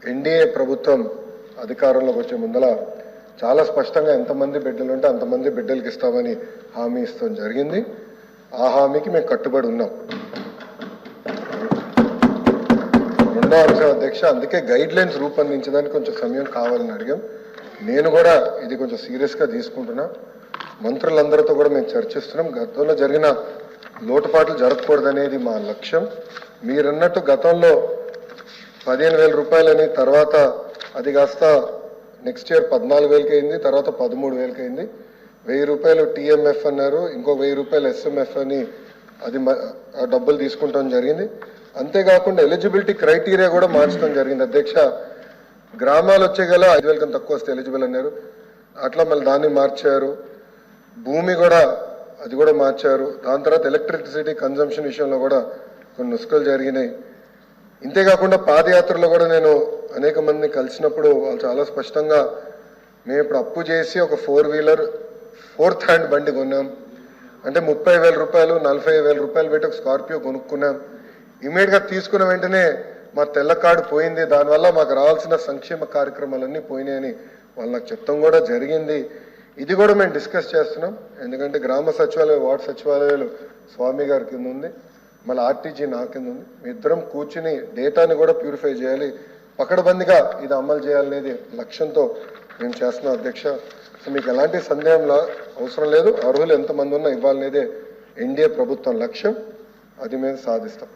NDA ప్రభుత్వం అధికారంలోకి వచ్చే ముందల చాలా స్పష్టంగా ఎంతమంది బిడ్డలు ఉంటే అంతమంది బిడ్డలకి ఇస్తామని హామీ ఇస్తాం జరిగింది. ఆ హామీకి మేము కట్టుబడి ఉన్నాం. రెండో అంశం అధ్యక్ష, అందుకే గైడ్ లైన్స్ రూపొందించడానికి కొంచెం సమయం కావాలని అడిగాం. నేను కూడా ఇది కొంచెం సీరియస్గా తీసుకుంటున్నా. మంత్రులందరితో కూడా మేము చర్చిస్తున్నాం. గతంలో జరిగిన లోటుపాట్లు జరగకూడదనేది మా లక్ష్యం. మీరన్నట్టు గతంలో 15,000 రూపాయలని, తర్వాత అది కాస్త నెక్స్ట్ ఇయర్ 14,000కి అయింది, తర్వాత 13,000కి అయింది. 1,000 రూపాయలు టీఎంఎఫ్ అన్నారు, ఇంకో 1,000 రూపాయలు ఎస్ఎంఎఫ్ అని అది డబ్బులు తీసుకుంటాం జరిగింది. అంతేకాకుండా ఎలిజిబిలిటీ క్రైటీరియా కూడా మార్చడం జరిగింది అధ్యక్ష. గ్రామాలు వచ్చే గల 5,000 కన్నా తక్కువ వస్తే ఎలిజిబుల్ అన్నారు, అట్లా మళ్ళీ దాన్ని మార్చారు. భూమి కూడా అది కూడా మార్చారు. దాని తర్వాత ఎలక్ట్రిసిటీ కన్జంప్షన్ విషయంలో కూడా కొన్ని నుసుకలు జరిగినాయి. ఇంతేకాకుండా పాదయాత్రలో కూడా నేను అనేక మందిని కలిసినప్పుడు వాళ్ళు చాలా స్పష్టంగా మేము ఇప్పుడు అప్పు చేసి ఒక 4 వీలర్ 4th హ్యాండ్ బండి కొన్నాం అంటే 30,000 రూపాయలు 40,000 రూపాయలు పెట్టి ఒక స్కార్పియో కొనుక్కున్నాం. ఇమీడియట్గా తీసుకున్న వెంటనే మా తెల్ల కార్డు పోయింది, దానివల్ల మాకు రావాల్సిన సంక్షేమ కార్యక్రమాలన్నీ పోయినాయని వాళ్ళు నాకు చెప్తాం కూడా జరిగింది. ఇది కూడా మేము డిస్కస్ చేస్తున్నాం. ఎందుకంటే గ్రామ సచివాలయం, వార్డు సచివాలయాలు స్వామి గారి కింద ఉంది, మళ్ళీ ఆర్టీజీ నా కింద ఉంది. మీ ఇద్దరం కూర్చుని డేటాని కూడా ప్యూరిఫై చేయాలి, పకడ్బందీగా ఇది అమలు చేయాలనేది లక్ష్యంతో మేము చేస్తున్నాం అధ్యక్ష. సో మీకు ఎలాంటి సందేహంలో అవసరం లేదు. అర్హులు ఎంతమంది ఉన్నా ఇవ్వాలనేదే ఎన్డీఏ ప్రభుత్వం లక్ష్యం, అది మేము సాధిస్తాం.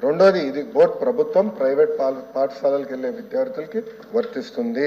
రెండోది, ఇది బోర్డు ప్రభుత్వం ప్రైవేట్ పాఠశాలలకు వెళ్ళే విద్యార్థులకి వర్తిస్తుంది.